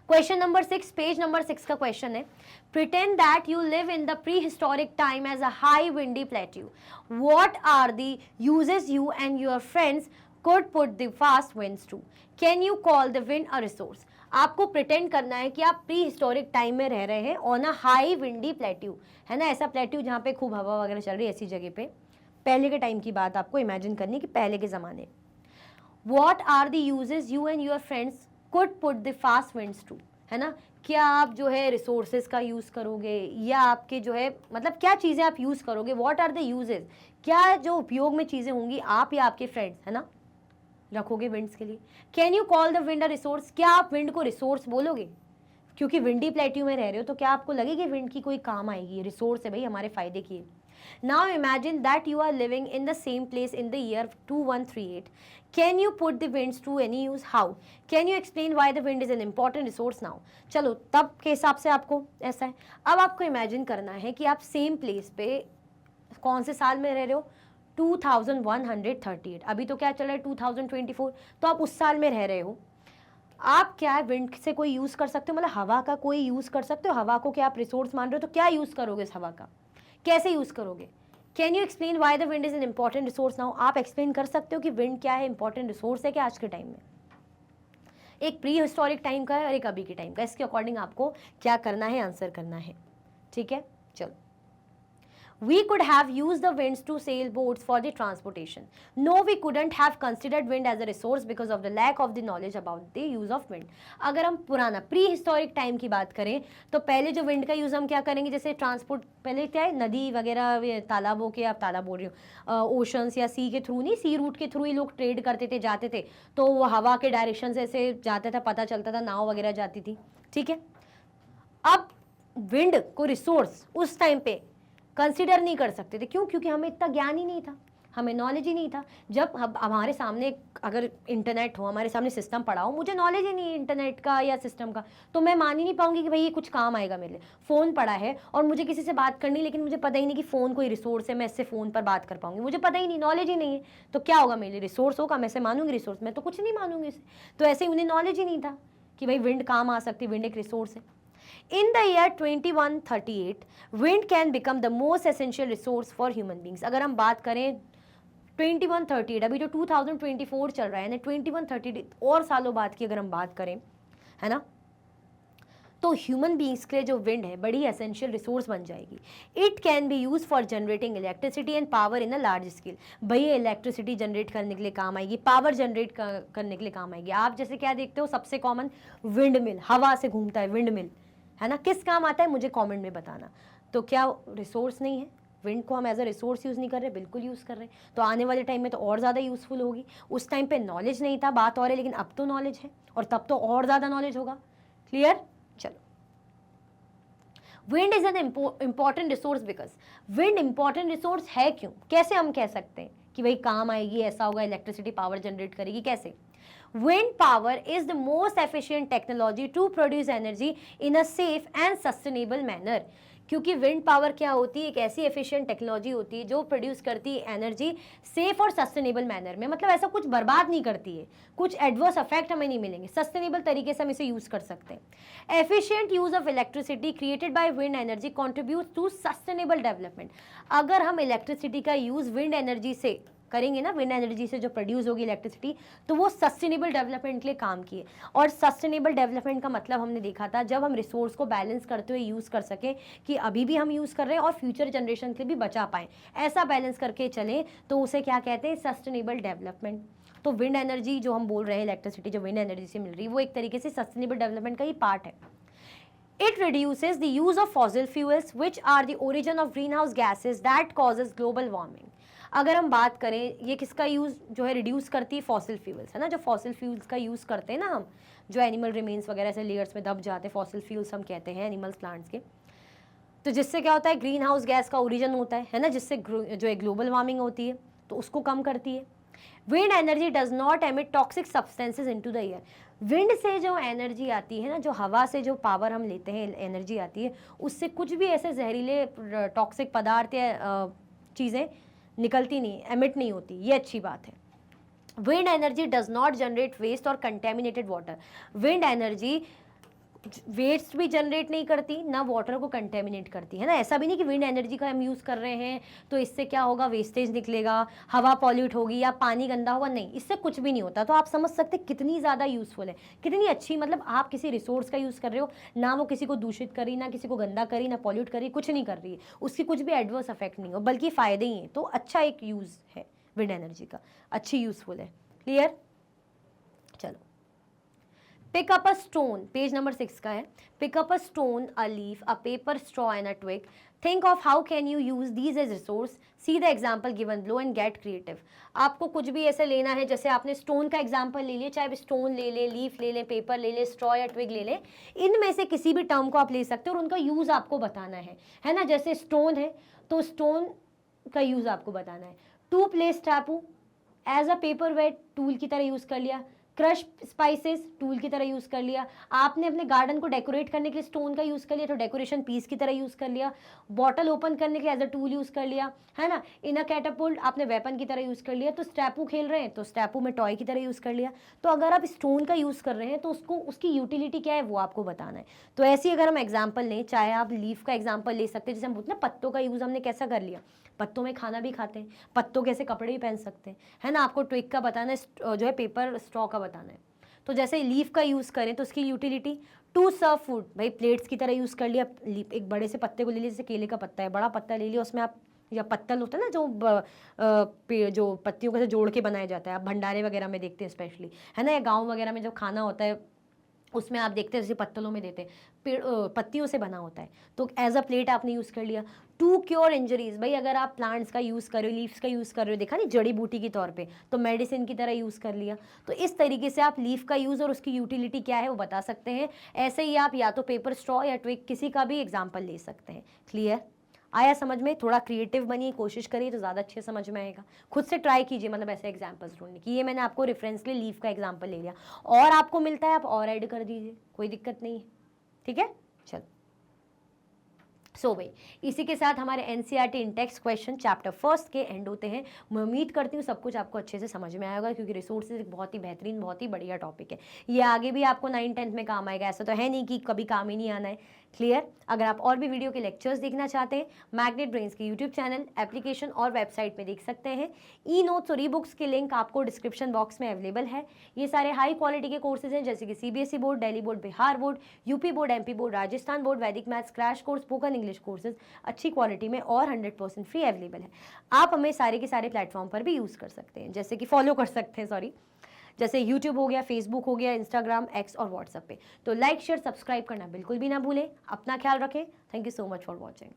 क्वेश्चन नंबर 6, पेज नंबर 6 का क्वेश्चन है. Pretend that you live in the prehistoric time as a high windy plateau. What are the uses you and your friends could put the fast winds to? Can you call the wind a resource? आपको pretend करना है कि आप pre historic time में रह रहे हैं on a high windy plateau, है ना, ऐसा प्लेट्यू जहाँ पे खूब हवा वगैरह चल रही है, ऐसी जगह पे. पहले के टाइम की बात आपको इमेजिन करनी है कि पहले के ज़माने. What are the uses you and your friends could put the fast winds to? है ना, क्या आप जो है रिसोर्सेज का यूज़ करोगे, या आपके जो है मतलब क्या चीज़ें आप यूज़ करोगे. व्हाट आर द यूजेज, क्या जो उपयोग में चीज़ें होंगी आप या आपके फ्रेंड्स, है ना, रखोगे विंड्स के लिए. Can you call the wind a resource, क्या आप विंड को रिसोर्स बोलोगे? क्योंकि विंडी प्लेट्यू में रह रहे हो तो क्या आपको लगेगी विंड की कोई काम आएगी? रिसोर्स है भाई, हमारे फायदे की है. Now imagine that you are living in the same place in the year 2138. Can you put the winds to any use? How? Can you explain why the wind is an important resource now? चलो, तब के हिसाब से आपको ऐसा है. अब आपको इमेजिन करना है कि आप सेम प्लेस पे कौन से साल में रह रहे हो? 2138. अभी तो क्या चल रहा है 2024, तो आप उस साल में रह रहे हो. आप क्या विंड से कोई यूज़ कर सकते हो, मतलब हवा का कोई यूज़ कर सकते हो? हवा को क्या आप रिसोर्स मान रहे हो, तो क्या यूज़ करोगे इस हवा का, कैसे यूज़ करोगे? Can you explain why the wind is an important resource now? आप एक्सप्लेन कर सकते हो कि विंड क्या है, इंपॉर्टेंट रिसोर्स है क्या आज के टाइम में? एक प्री हिस्टोरिक टाइम का है और एक अभी के टाइम का. इसके अकॉर्डिंग आपको क्या करना है, आंसर करना है. ठीक है, चलो. We could have used the winds to sail boats for the transportation. No, we couldn't have considered wind as a resource because of the lack of the knowledge about the use of wind. अगर हम पुराना pre historic time की बात करें तो पहले जो wind का यूज़ हम क्या करेंगे, जैसे ट्रांसपोर्ट, पहले क्या है, नदी वगैरह, तालाबों के, आप तालाब बोल रही हो, ओशंस या सी के थ्रू नहीं, सी रूट के थ्रू ही लोग ट्रेड करते थे, जाते थे, तो वो हवा के डायरेक्शन से ऐसे जाता था, पता चलता था, नाव वगैरह जाती थी. ठीक है, अब विंड को रिसोर्स उस टाइम पे कंसिडर नहीं कर सकते थे. क्यों? क्योंकि हमें इतना ज्ञान ही नहीं था, हमें नॉलेज ही नहीं था. जब हमारे सामने अगर इंटरनेट हो, हमारे सामने सिस्टम पड़ा हो, मुझे नॉलेज ही नहीं है इंटरनेट का या सिस्टम का, तो मैं मान ही नहीं पाऊंगी कि भाई ये कुछ काम आएगा मेरे लिए. फ़ोन पड़ा है और मुझे किसी से बात करनी, लेकिन मुझे पता ही नहीं कि फ़ोन कोई रिसोर्स है, मैं इससे फ़ोन पर बात कर पाऊंगी, मुझे पता ही नहीं, नॉलेज ही नहीं है, तो क्या होगा मेरे लिए? रिसोर्स होगा, मैं इसे मानूंगी रिसोर्स, मैं तो कुछ नहीं मानूंगी इसे. तो ऐसे ही उन्हें नॉलेज ही नहीं था कि भाई विंड काम आ सकती, विंड एक रिसोर्स है. In the year 2138, wind can become the most essential resource for human beings. अगर हम बात करें 2138, अभी जो 2024 चल रहा है ना, 2138 और सालों बाद की अगर हम बात करें, है ना, तो ह्यूमन बींग्स के लिए जो विंड है बड़ी एसेंशियल रिसोर्स बन जाएगी. It can be use for generating electricity and power in a large scale. भाई ये इलेक्ट्रिसिटी जनरेट करने के लिए काम आएगी, पावर जनरेट करने के लिए काम आएगी. आप जैसे क्या देखते हो, सबसे कॉमन विंड मिल, हवा से घूमता है विंड मिल, है ना, किस काम आता है मुझे कमेंट में बताना. तो क्या रिसोर्स नहीं है? विंड को हम एज अ रिसोर्स यूज़ नहीं कर रहे, बिल्कुल यूज़ कर रहे हैं. तो आने वाले टाइम में तो और ज़्यादा यूज़फुल होगी. उस टाइम पे नॉलेज नहीं था, बात और है, लेकिन अब तो नॉलेज है और तब तो और ज़्यादा नॉलेज होगा. क्लियर? चलो, wind is an important resource because, wind important resource है क्यों, कैसे हम कह सकते हैं कि भाई काम आएगी, ऐसा होगा, इलेक्ट्रिसिटी पावर जनरेट करेगी, कैसे? Wind power is the most efficient technology to produce energy in a safe and sustainable manner. क्योंकि विंड पावर क्या होती है, एक ऐसी एफिशिएंट टेक्नोलॉजी होती है जो प्रोड्यूस करती है एनर्जी सेफ और सस्टेनेबल मैनर में. मतलब ऐसा कुछ बर्बाद नहीं करती है, कुछ एडवर्स इफेक्ट हमें नहीं मिलेंगे, सस्टेनेबल तरीके से हम इसे यूज़ कर सकते हैं. Efficient use of electricity created by wind energy contribute to sustainable development. अगर हम इलेक्ट्रिसिटी का यूज़ विंड एनर्जी से करेंगे ना विंड एनर्जी से जो प्रोड्यूस होगी इलेक्ट्रिसिटी, तो वो सस्टेनेबल डेवलपमेंट के लिए काम किए। और सस्टेनेबल डेवलपमेंट का मतलब हमने देखा था जब हम रिसोर्स को बैलेंस करते हुए यूज़ कर सकें कि अभी भी हम यूज़ कर रहे हैं और फ्यूचर जनरेशन के लिए भी बचा पाएँ, ऐसा बैलेंस करके चलें, तो उसे क्या कहते हैं, सस्टेनेबल डेवलपमेंट। तो विंड एनर्जी जो हम बोल रहे हैं, इलेक्ट्रिसिटी जो विंड एनर्जी से मिल रही है, वो एक तरीके से सस्टेनेबल डेवलपमेंट का ही पार्ट है। It reduces the use of fossil fuels, which are the origin of greenhouse gases that causes global warming. अगर हम बात करें ये किसका यूज़ जो है रिड्यूस करती है, फॉसिल फ्यूल्स, है ना, जो फॉसिल फ्यूल्स का यूज़ करते हैं ना हम, जो एनिमल रिमेन्स वगैरह से लेयर्स में दब जाते हैं, फॉसिल फ्यूल्स हम कहते हैं एनिमल्स प्लांट्स के, तो जिससे क्या होता है, ग्रीन हाउस गैस का ओरिजिन होता है ना, जिससे जो है ग्लोबल वार्मिंग होती है, तो उसको कम करती है। Wind energy does not emit toxic substances into the air. Wind से जो एनर्जी आती है ना, जो हवा से जो पावर हम लेते हैं, एनर्जी आती है, उससे कुछ भी ऐसे जहरीले टॉक्सिक पदार्थ या चीज़ें निकलती नहीं, एमिट नहीं होती, ये अच्छी बात है। Wind energy does not generate waste और contaminated water. Wind energy waste भी जनरेट नहीं करती, ना वाटर को कंटेमिनेट करती, है ना। ऐसा भी नहीं कि विंड एनर्जी का हम यूज़ कर रहे हैं तो इससे क्या होगा, वेस्टेज निकलेगा, हवा पॉल्यूट होगी या पानी गंदा होगा, नहीं, इससे कुछ भी नहीं होता। तो आप समझ सकते कितनी ज़्यादा यूज़फुल है, कितनी अच्छी, मतलब आप किसी रिसोर्स का यूज़ कर रहे हो ना, वो किसी को दूषित करी, ना किसी को गंदा करी, ना पॉल्यूट करी, कुछ नहीं कर रही है, उसकी कुछ भी एडवर्स इफेक्ट नहीं हो, बल्कि फ़ायदे ही हैं। तो अच्छा एक यूज़ है विंड एनर्जी का, अच्छी यूज़फुल है। क्लियर, चलो। Pick up a stone, page number 6 का है। Pick up a stone, a leaf, a paper, straw and a twig. Think of how can you use these as resource. See the example given below and get creative. आपको कुछ भी ऐसे लेना है, जैसे आपने स्टोन का एग्जाम्पल ले लिया, चाहे स्टोन ले ले, लीफ ले ले, पेपर ले ले, स्ट्रॉ या ट्विग ले ले, इनमें से किसी भी टर्म को आप ले सकते हो और उनका यूज़ आपको बताना है ना। जैसे स्टोन है तो स्टोन का यूज़ आपको बताना है। टू प्लेस टापू, as a paperweight, tool की तरह यूज़ कर लिया। क्रश स्पाइसेस, टूल की तरह यूज़ कर लिया। आपने अपने गार्डन को डेकोरेट करने के लिए स्टोन का यूज़ कर लिया, तो डेकोरेशन पीस की तरह यूज़ कर लिया। बॉटल ओपन करने के लिए एज अ टूल यूज़ कर लिया, है ना। इन अ कैटापुल्ट, आपने वेपन की तरह यूज़ कर लिया। तो स्टैपू खेल रहे हैं तो स्टैपू में टॉय की तरह यूज़ कर लिया। तो अगर आप स्टोन का यूज़ कर रहे हैं तो उसको, उसकी यूटिलिटी क्या है वो आपको बताना है। तो ऐसी अगर हम एग्जाम्पल लें, चाहे आप लीफ का एग्जाम्पल ले सकते हैं, जैसे हम बोलते हैं पत्तों का यूज़ हमने कैसा कर लिया, पत्तों में खाना भी खाते हैं, पत्तों के ऐसे कपड़े भी पहन सकते हैं, है ना। आपको ट्विग का बताना है, जो है पेपर स्ट्रॉ का बताना है। तो जैसे लीफ का यूज़ करें तो उसकी यूटिलिटी, टू सर्व फूड, भाई प्लेट्स की तरह यूज़ कर लिया। एक बड़े से पत्ते को ले लिया, जैसे केले का पत्ता है, बड़ा पत्ता ले लिया, उसमें आप, या पत्तल होता है ना जो पत्तियों को से जोड़ के बनाया जाता है, आप भंडारे वगैरह में देखते हैं स्पेशली, है ना, या गाँव वगैरह में जब खाना होता है उसमें आप देखते हैं जैसे पत्तलों में देते हैं, पत्तियों से बना होता है, तो एज अ प्लेट आपने यूज़ कर लिया। टू क्योर इंजरीज, भाई अगर आप प्लांट्स का यूज़ कर रहे हो, लीव्स का यूज़ कर रहे हो, देखा नहीं, जड़ी बूटी के तौर पे, तो मेडिसिन की तरह यूज़ कर लिया। तो इस तरीके से आप लीफ का यूज़ और उसकी यूटिलिटी क्या है वो बता सकते हैं। ऐसे ही आप या तो पेपर, स्ट्रॉ या ट्विग, किसी का भी एग्जाम्पल ले सकते हैं। क्लियर, आया समझ में? थोड़ा क्रिएटिव बनिए, कोशिश करिए तो ज़्यादा अच्छे समझ में आएगा। खुद से ट्राई कीजिए, मतलब ऐसे एग्जाम्पल्स ढूंढने की। ये मैंने आपको रेफरेंस के लिए लीफ का एग्जाम्पल ले लिया, और आपको मिलता है आप और ऐड कर दीजिए, कोई दिक्कत नहीं है। ठीक है, चलो। सो भाई इसी के साथ हमारे एनसीईआरटी इंटेक्स क्वेश्चन चैप्टर 1 के एंड होते हैं। मैं उम्मीद करती हूँ सब कुछ आपको अच्छे से समझ में आया होगा, क्योंकि रिसोर्सेज एक बहुत ही बेहतरीन, बहुत ही बढ़िया टॉपिक है। ये आगे भी आपको 9th-10th में काम आएगा, ऐसा तो है नहीं कि कभी काम ही नहीं आना है। क्लियर, अगर आप और भी वीडियो के लेक्चर्स देखना चाहते हैं, मैग्नेट ब्रेन्स के यूट्यूब चैनल, एप्लीकेशन और वेबसाइट में देख सकते हैं। ई नोट्स और ई बुक्स के लिंक आपको डिस्क्रिप्शन बॉक्स में अवेलेबल है। ये सारे हाई क्वालिटी के कोर्सेज हैं, जैसे कि CBSE board, Delhi board, Bihar board, UP board, MP board, Rajasthan board, Vedic maths crash course, spoken English courses अच्छी क्वालिटी में और 100% फ्री अवेलेबल है। आप हमें सारे के सारे प्लेटफॉर्म पर भी यूज़ कर सकते हैं, जैसे कि फॉलो कर सकते हैं, सॉरी, जैसे यूट्यूब हो गया, फेसबुक हो गया, इंस्टाग्राम, एक्स और व्हाट्सएप पे। तो लाइक, शेयर, सब्सक्राइब करना बिल्कुल भी ना भूलें। अपना ख्याल रखें। Thank you so much for watching.